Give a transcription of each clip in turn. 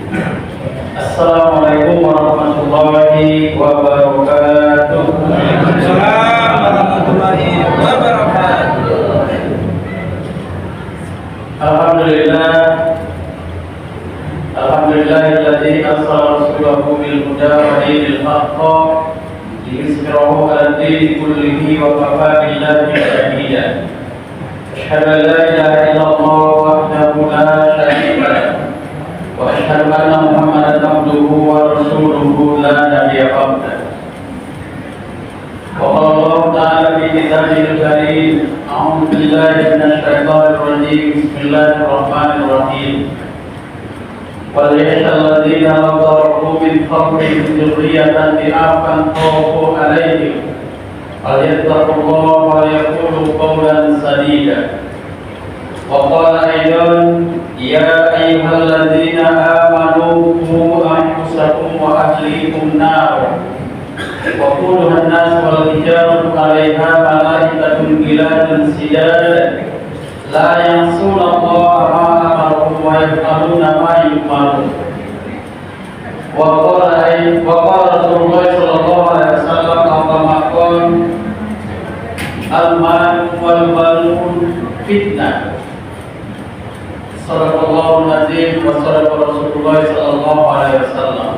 Assalamualaikum warahmatullahi wabarakatuh. Waalaikumsalam warahmatullahi wabarakatuh. Alhamdulillahilladzi arsala rasulahu bil huda wa dinil haqq liyuzhirahu 'ala ad-dini kullihi wa kafaa billahi shahida. Asyhadu an la ilaha illallah wahdahu la syarika lahu wa asyhadu anna Muhammadan abduhu wa rasuluhu la nabiyya ba'dahu. وقال الله تعالى في كتابه الكريم أعوذ بالله من الشيطان الرجيم بسم الله الرحمن الرحيم وليخشى الذين لو تركوا من خلفهم ذرية ضعافا خوفوا عليهم فليتقوا الله وليقولوا قولا سديدا. وقال أيضا يا أيها الذين آمنوا قوا أنفسكم وأهليكم نارا وقودها الناس والحجارة عليها ملائكة غلاظ شداد لا يعصون الله ما أمرهم ويفعلون ما يؤمرون. وقال رسول الله صلى الله عليه وسلم كما قال المال والبنون فتنة. صدق الله العظيم وصدق رسول الله صلى الله عليه وسلم.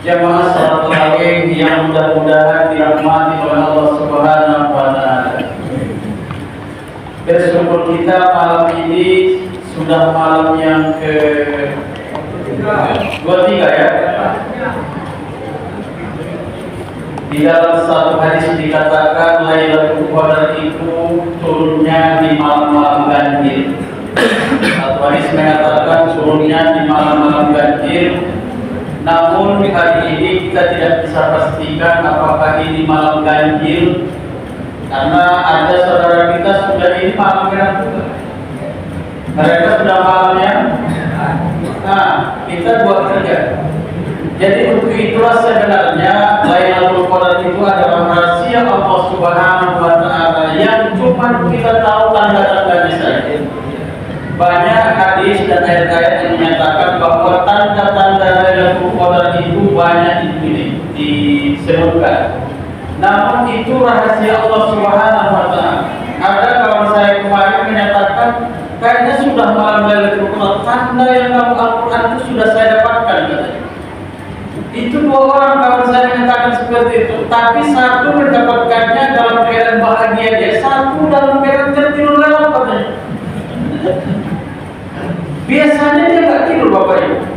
Jamaah salat tarawih yang mudah-mudahan dirahmati oleh Allah Subhanahu wa taala. Bersyukur kita malam ini sudah malam yang ke-23 ya. Di dalam satu hadis dikatakan Lailatul Qadar itu turunnya di malam-malam ganjil. Satu hadis mengatakan turunnya di malam-malam ganjil. Namun hari ini kita tidak bisa pastikan apakah ini malam ganjil, karena ada saudara kita sudah ini malam merah juga. Mereka sudah malamnya. Nah, kita 23. Jadi untuk itulah sebenarnya Lailatul Qadar itu adalah rahasia Allah Subhanahu wa taala yang cuma kita tahu tanda-tandanya saja. Banyak hadis dan ayat-ayat yang menyatakan bahwa tanda-tanda Lailatul Qadar itu banyak disebutkan. Namun itu rahasia Allah Subhanahu wa taala. Ada kawan saya kemarin menyatakan kayaknya sudah malam Lailatul Qadar, tanda yang dalam Al-Qur'an itu sudah saya dapatkan katanya. Itu dua orang kawan saya menyatakan seperti itu, tapi satu mendapatkannya dalam keadaan bahagia dia, satu dalam keadaan tertidur lelap katanya. Biasanya dia nggak tidur Bapak Ibu,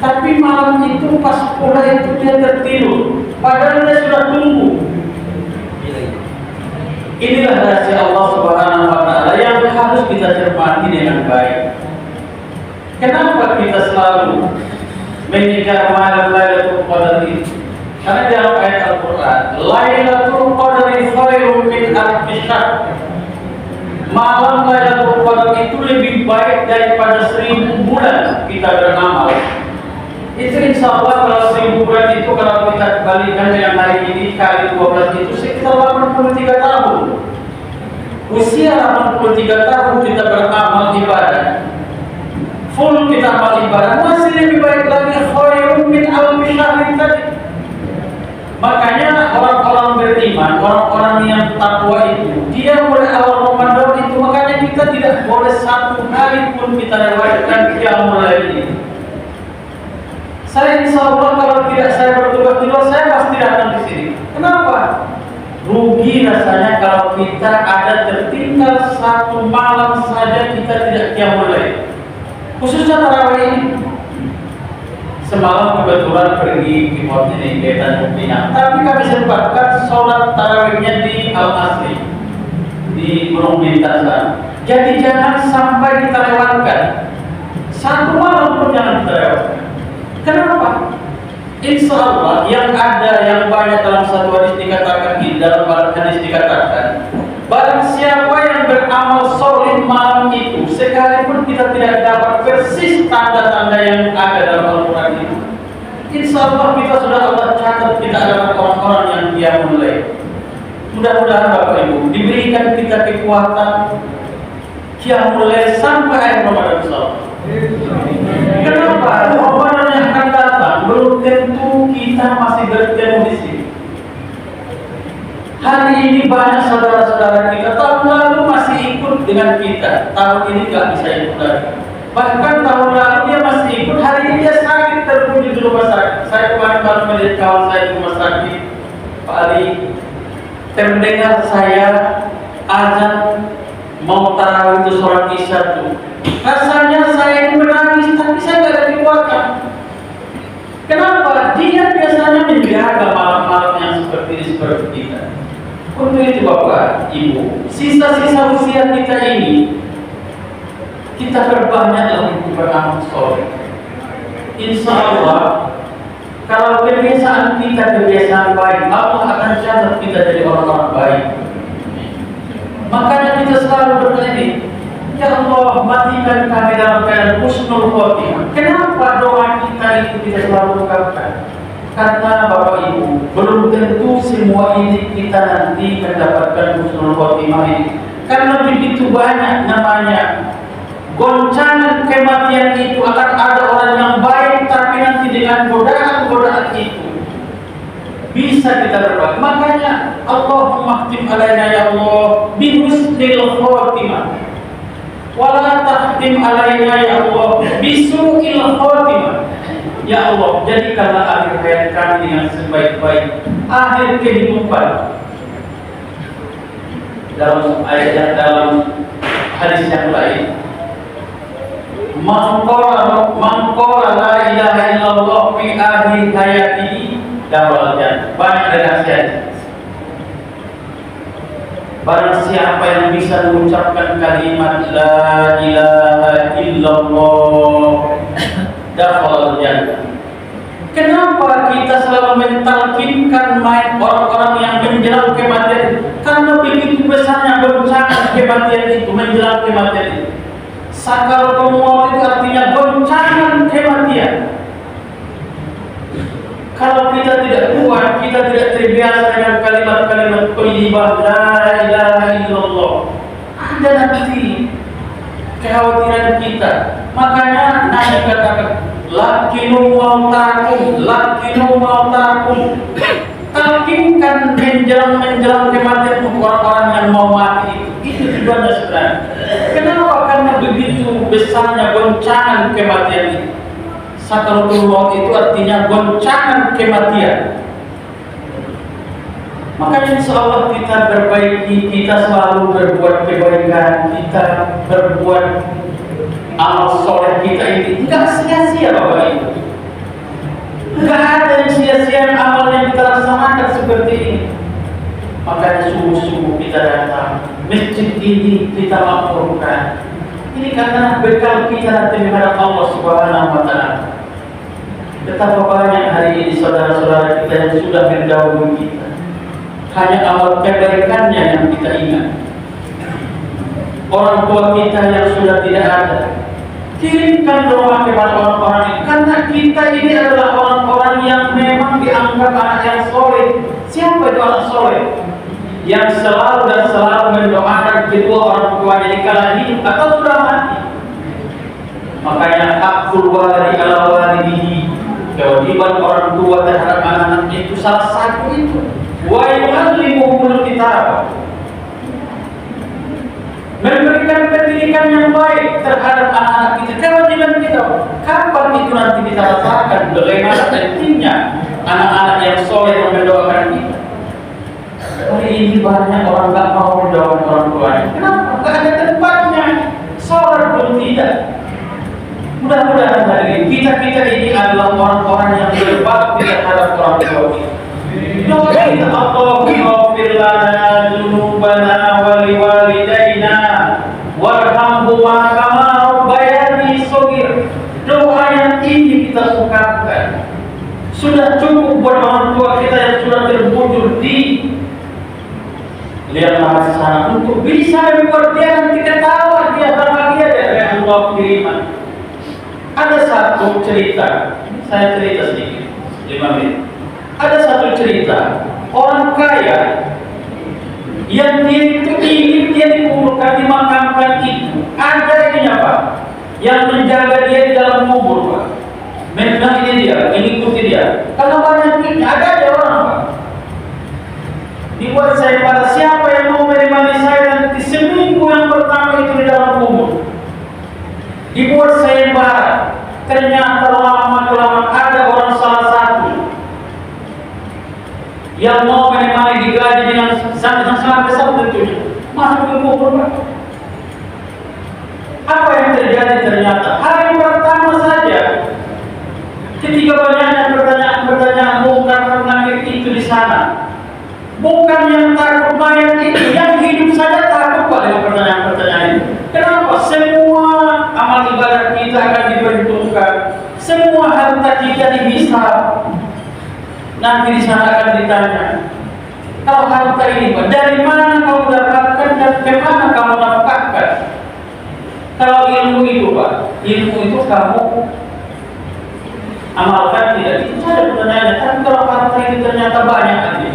tapi malam itu pas pola itu dia tertidur, padahal dia sudah tunggu. Inilah rahasia Allah Subhanahu wa taala yang harus kita cermati dengan baik. Kenapa kita selalu mengejar malam Lailatul Qadar itu? Karena dalam ayat Al-Quran, Lailatul Qadar khairun min alfi syahr. Malam Lailatul Qadar itu lebih baik daripada 1000 bulan kita beramal. Itu insya Allah kalau 1000 bulan itu kalau kita kembalikan dengan hari ini kali 12 itu sekitar 83 tahun. Usia 83 tahun kita beramal ibadah, full kita amal ibadah, masih lebih baik lagi khairun min alfi syahr tadi. Makanya orang-orang beriman, orang-orang yang takwa itu, dia mulai awal Ramadan itu, makanya kita tidak boleh satu hari pun kita lewatkan qiyamul lail ini. Saya insya Allah kalau tidak saya bertugas di luar, saya pasti datang di sini. Kenapa? Rugi rasanya kalau kita ada tertinggal satu malam saja kita tidak qiyamul lail. Khususnya tarawih ini. Semalam kebetulan pergi ke hotel di Tanjung Pinang, tapi kami sempatkan sholat tarawihnya di Al-Asri di Gunung Bintang sana. Jadi jangan sampai kita lewatkan satu malam pun, jangan kita lewatkan. Kenapa? Insya Allah yang ada yang banyak dalam satu hadis dikatakan, di dalam hadis dikatakan, barang siapa yang beramal soleh malam itu, sekalipun kita tidak dapat persis tanda-tanda yang ada dalam Al-Quran itu, insya Allah kita sudah Allah catat kita adalah orang-orang yang dia mulai. Mudah-mudahan Bapak Ibu diberikan kita kekuatan yang mulai sampai akhir Ramadan. ini banyak saudara-saudara kita tahun lalu masih ikut dengan kita, tahun ini nggak bisa ikut lagi. Bahkan tahun lalu dia masih ikut, hari ini dia sakit terbunuh di rumah sakit. Saya kemarin baru melihat kawan saya di rumah sakit, Pak Ali. Terdengar saya azan mau tarawih itu sholat isya tuh. Rasanya saya ini menangis, tapi saya nggak ada kekuatan. Kenapa? Dia biasanya menjaga malam-malam yang seperti kita. Untuk itu Bapak, Ibu, sisa-sisa usia kita ini, kita perbanyak untuk beramal soleh. Insya Allah, kalau kebiasaan kita kebiasaan baik, Allah akan catat kita jadi orang-orang baik. Makanya kita selalu berkeliling, ya Allah, matikan kami dalam keadaan husnul khotimah. Kenapa doa kita itu tidak selalu ungkapkan? Karena Bapak Ibu, belum tentu semua ini kita nanti mendapatkan husnul khotimah ini. Karena begitu banyak namanya goncangan kematian itu, akan ada orang yang baik tapi nanti dengan godaan-godaan itu bisa kita dapat. Makanya Allahumma khtim alaina ya Allah bi husnil khotimah. Wala tahtim alaina ya Allah bisu'il khotimah. Ya Allah, jadikanlah akhir hayat kami dengan sebaik-baik akhir kehidupan. Dalam ayat, dalam hadis yang lain, man qala la ilaha illallah fi akhir hayatihi dakhala jannah. Banyak redaksinya. Barang siapa yang bisa mengucapkan kalimat la ilaha illallah dakhala jannah. Kenapa kita selalu mentalkinkan orang-orang yang menjelang kematian? Karena begitu besarnya goncangan kematian itu, menjelang kematian itu. Sakaratul maut itu artinya goncangan kematian. Kalau kita tidak kuat, kita tidak terbiasa dengan kalimat-kalimat thayyibah la ilaha illallah, ada nanti kekhawatiran kita. Makanya Nabi katakan lakinu mautakum, talkinkan menjelang kematian orang-orang yang mau mati itu tujuannya sebenarnya. Kenapa? Karena begitu besarnya goncangan kematian itu. Sakaratul maut itu artinya goncangan kematian. Makanya insya Allah kita perbaiki, kita selalu berbuat kebaikan, kita berbuat amal soleh kita ini enggak sia-sia Bapak Ibu. Enggak ada yang sia-sia amal yang kita laksanakan seperti ini. Makanya sungguh-sungguh kita datang masjid ini, kita makmurkan. Ini karena bekal kita nanti menghadap Allah Subhanahu wa Ta'ala. Betapa banyak hari ini saudara-saudara kita yang sudah mendahului kita, hanya amal kebaikannya yang kita ingat. Orang tua kita yang sudah tidak ada, kirimkan doa kepada orang-orang ini, karena kita ini adalah orang-orang yang memang dianggap anak yang soleh. Siapa itu anak soleh? Yang selalu dan selalu mendoakan kedua orang tuanya di kala hidup atau sudah mati. Makanya hakul waladi ala walidihi, kewajiban orang tua terhadap anak-anaknya itu salah satu itu. Wa yu'allimuhumul kitab, memberikan pendidikan yang baik terhadap anak-anak kita. Kewajiban kita. Kapan itu nanti kita rasakan bagaimana pentingnya anak-anak yang soleh yang mendoakan kita? Hari ini banyak orang tak mau mendoakan orang tuanya. Kenapa? Tidak ada tempatnya. Sholat pun tidak. Mudah-mudahan hari ini kita ini adalah orang-orang yang berbakti terhadap orang tua kita. Doa kita, Allahumma ighfir lana dzunubana wa liwalidayna warhamhuma kama rabbayani shaghir. Doa yang ini kita sukakan. Sudah cukup buat orang tua kita yang sudah terbujur di lihat lahat sana untuk bisa membuat dia nanti ketawa, dia bahagia dari Allah kiriman. Ada satu cerita, saya cerita sedikit, 5 menit. Ada satu cerita, orang kaya yang dia itu ingin dia dikuburkan, dimakamkan itu. Ada ini apa? Yang menjaga dia di dalam kubur, Pak. Memang ini dia, mengikuti dia. Kalau banyak ini, ada aja orang, Pak. Di dibuat sayembara. Siapa yang mau menemani saya nanti seminggu yang pertama itu di dalam kubur? Dibuat sayembara. Ternyata lama-kelamaan ada orang salah satu yang mau menemani digaji dengan sangat besar tentunya. Masuk ke kubur. Apa yang terjadi ternyata? Hari pertama saja ketika banyaknya pertanyaan bukan penyakit itu di sana. Bukan yang takut mayat itu, yang hidup saja takut pada pertanyaan-pertanyaan itu. Kenapa? Semua amal ibadah kita akan diperhitungkan, semua harta kita dihisab. Nanti di sana akan ditanya, kalau harta ini dari mana kamu dapatkan dan kemana kamu dapatkan? Kalau ilmu itu Pak, ilmu itu kamu amalkan tidak? Itu saja pertanyaannya. Tapi kalau harta itu ternyata banyak nanti.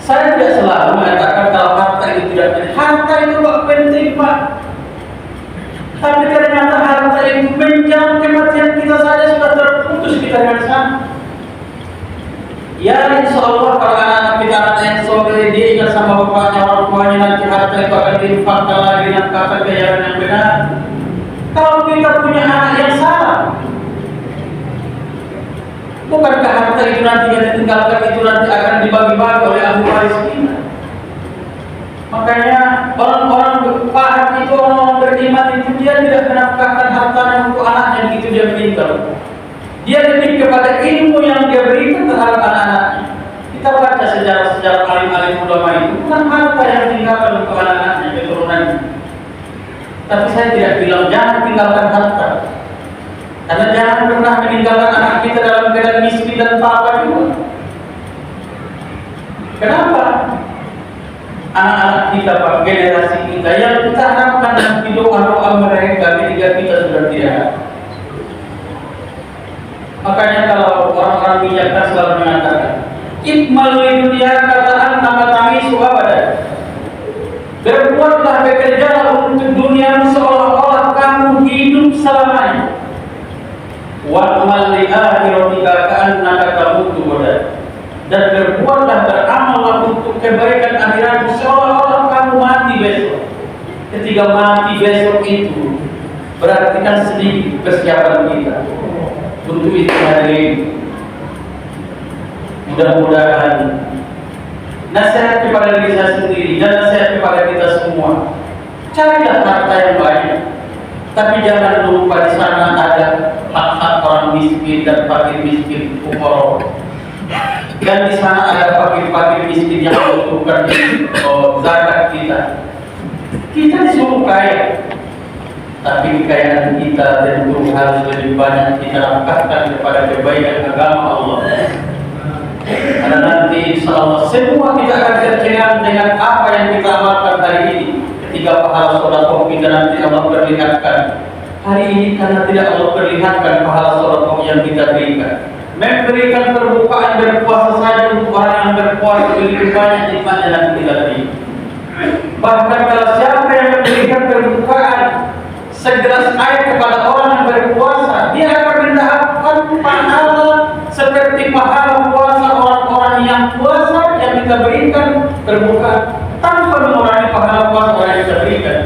Saya tidak selalu mengatakan kalau harta itu tidak penting. Harta itu Pak penting Pak. Tapi ternyata harta itu menjelang kematian kita saja sudah terputus kita dari sana. Ya insya Allah kalau anak-anak kita anak yang soleh dia ingat sama bapaknya orang tuanya nanti harta itu akan diinfakkan lagi dengan kata kejaran yang benar. Kalau kita punya anak yang salah, bukankah harta itu nanti yang ditinggalkan itu nanti akan dibagi-bagi oleh ahli waris kita? Makanya orang-orang berpahat itu orang-orang beriman itu dia tidak menafkahkan hartanya untuk anaknya begitu dia meninggal. Dia lebih kepada ilmu yang dia berikan terhadap anak-anaknya. Kita baca sejarah-sejarah alim-alim ulama itu bukan harta yang ditinggalkan untuk anak-anaknya, keturunannya. Tapi saya tidak bilang jangan tinggalkan harta. Karena jangan pernah meninggalkan anak kita dalam keadaan miskin dan papa juga. Kenapa? Anak-anak kita, Pak, generasi kita yang kita harapkan nanti doa-doa mereka ketika kita sudah tidak ada. Makanya kalau orang-orang bijaksana selalu mengatakan, ikmal dunia kataan nama tamisu abada. Berbuatlah bekerja untuk dunia seolah-olah kamu hidup selamanya. Wa'mal li akhiratika ka'annaka tamutu abada. Dan berbuatlah beramallah untuk kebaikan akhiratmu seolah-olah kamu mati besok. Ketika mati besok itu berarti kan sedikit persiapan kita. Untuk itu hadirin, mudah-mudahan nasihat kepada diri saya sendiri dan nasihat kepada kita semua, carilah harta yang banyak, tapi jangan lupa di sana ada hak-hak orang miskin dan fakir miskin, fuqara. Dan di sana ada fakir-fakir miskin yang membutuhkan zakat kita. Kita disuruh kaya, tapi kekayaan kita tentu harus lebih banyak kita nafkahkan kepada kebaikan agama Allah. Karena nanti insya Allah semua kita akan tercengang dengan apa yang kita amalkan hari ini. Ketika pahala sedekah kita nanti Allah perlihatkan. Hari ini karena tidak Allah perlihatkan pahala sedekah yang kita berikan. Memberikan perbukaan berpuasa saja untuk orang yang berpuasa lebih banyak nikmatnya nanti kita beri. Bahkan kalau siapa yang memberikan perbukaan segelas air kepada orang yang berpuasa, dia akan mendapatkan pahala seperti pahala puasa orang-orang yang puasa yang kita berikan berbuka tanpa mengurangi pahala puasa orang yang kita berikan.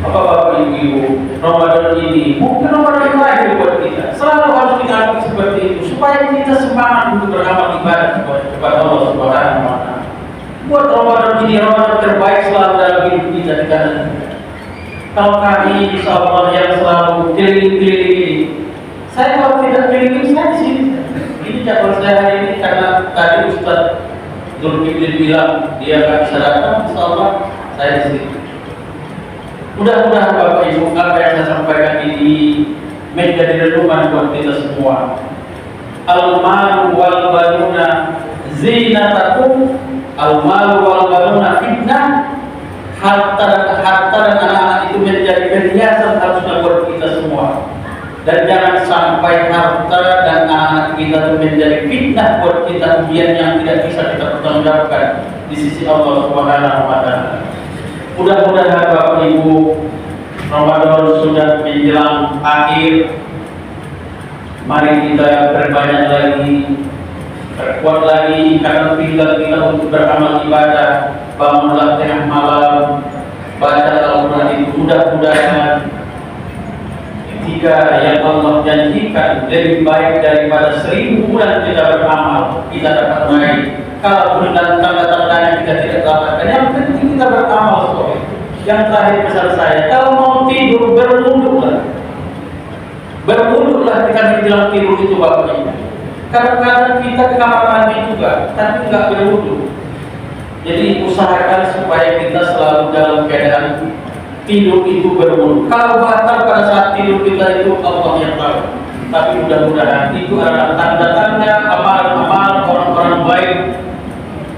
Bapak-bapak, ibu-ibu, Ramadan ini bukan Ramadan yang terakhir buat kita. Selalu harus kita lakukan seperti itu supaya kita semangat untuk beramal ibadah kepada Allah Subhanahu wa Ta'ala. Buat Ramadan ini Ramadan terbaik selalu dalam hidup kita di kanan. Kalau kami insya Allah yang selalu keliling-keliling ini, saya kalau tidak keliling saya di sini. Ini jadwal saya hari ini karena tadi Ustaz Zulkifli bilang dia nggak bisa datang, insya Allah saya di sini. Mudah-mudahan Bapak Ibu apa yang saya sampaikan ini menjadi renungan buat kita semua. Al-malu wal banuna zinatakum, al-malu wal banuna fitnah. Harta dan anak-anak itu menjadi perhiasan harusnya buat kita semua. Dan jangan sampai harta dan anak-anak kita itu menjadi fitnah buat kita, ujian yang tidak bisa kita pertanggungjawabkan di sisi Allah Subhanahu wa Ta'ala. Mudah-mudahan Bapak Ibu, Ramadan sudah menjelang akhir. Mari kita perbanyak lagi Perkuat lagi ikatan pinggang kita untuk beramal ibadah. Bangunlah tengah malam, baca Al-Quran itu mudah-mudahan ketika yang Allah janjikan lebih baik daripada 1000 bulan kita beramal, kita dapat naik. Kalau dan tanda-tandanya kita tidak dapatkan, yang penting kita beramal soleh. Yang terakhir pesan saya, kalau mau tidur berwuduklah kita menjelang tidur itu waktunya. Kadang-kadang kita ke kamar mandi juga, tapi nggak berwuduk. Jadi usahakan supaya kita selalu dalam keadaan tidur itu berwuduk. Kalau batal pada saat tidur kita itu Allah yang tahu. Tapi mudah-mudahan itu adalah tanda-tanda amalan-amalan orang-orang baik.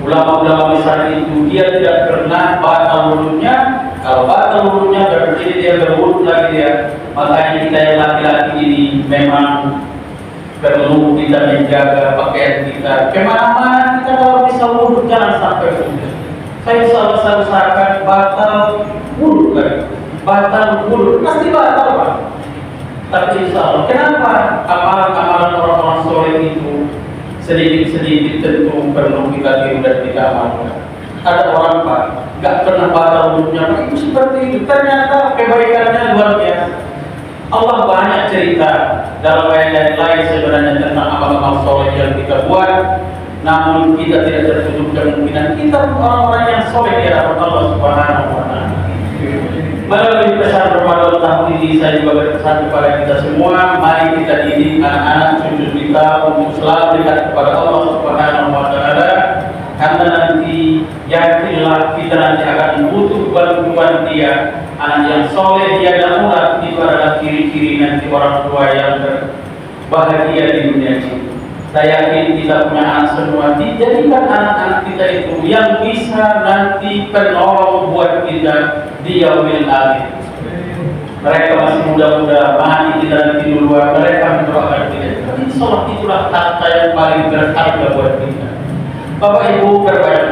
Ulama-ulama besar itu dia tidak pernah batal wuduknya. Kalau batal wuduknya berarti dia berwuduk lagi dia. Makanya kita yang laki-laki ini memang perlu kita menjaga pakaian kita. Kemana-mana kita kalau bisa wuduk jangan sampai wuduk. Saya selalu usahakan batal wuduk lagi. Batal wuduk pasti batal Pak. Tapi insya Allah, kenapa amalan-amalan orang-orang soleh itu sedikit-sedikit tentu perlu kita tiru dan kita amalkan. Ada orang Pak, nggak pernah batal wuduknya, Pak, itu seperti itu. Ternyata kebaikannya luar biasa. Allah banyak cerita dalam ayat lain sebenarnya tentang amal-amal soleh yang kita buat, namun kita tidak tertutup kemungkinan kita orang-orang yang soleh di hadapan Allah Subhanahu wa Ta'ala. Melalui pesan Ramadan tahun ini saya juga berpesan kepada kita semua, mari kita didik anak-anak cucu kita untuk selalu dekat kepada Allah Subhanahu wa Ta'ala, karena nanti yakinlah kita nanti akan butuh bantuan dia. Anak yang soleh dia dan murah itu adalah ciri-ciri nanti orang tua yang berbahagia di dunia ini. Saya yakin kita punya anak semua, dijadikan anak-anak kita itu yang bisa nanti penolong buat kita di yaumil akhir. Mereka masih muda-muda, mati kita nanti duluan, mereka mendoakan kita. Insyaallah itulah harta yang paling berharga buat kita. Bapak Ibu berbanyak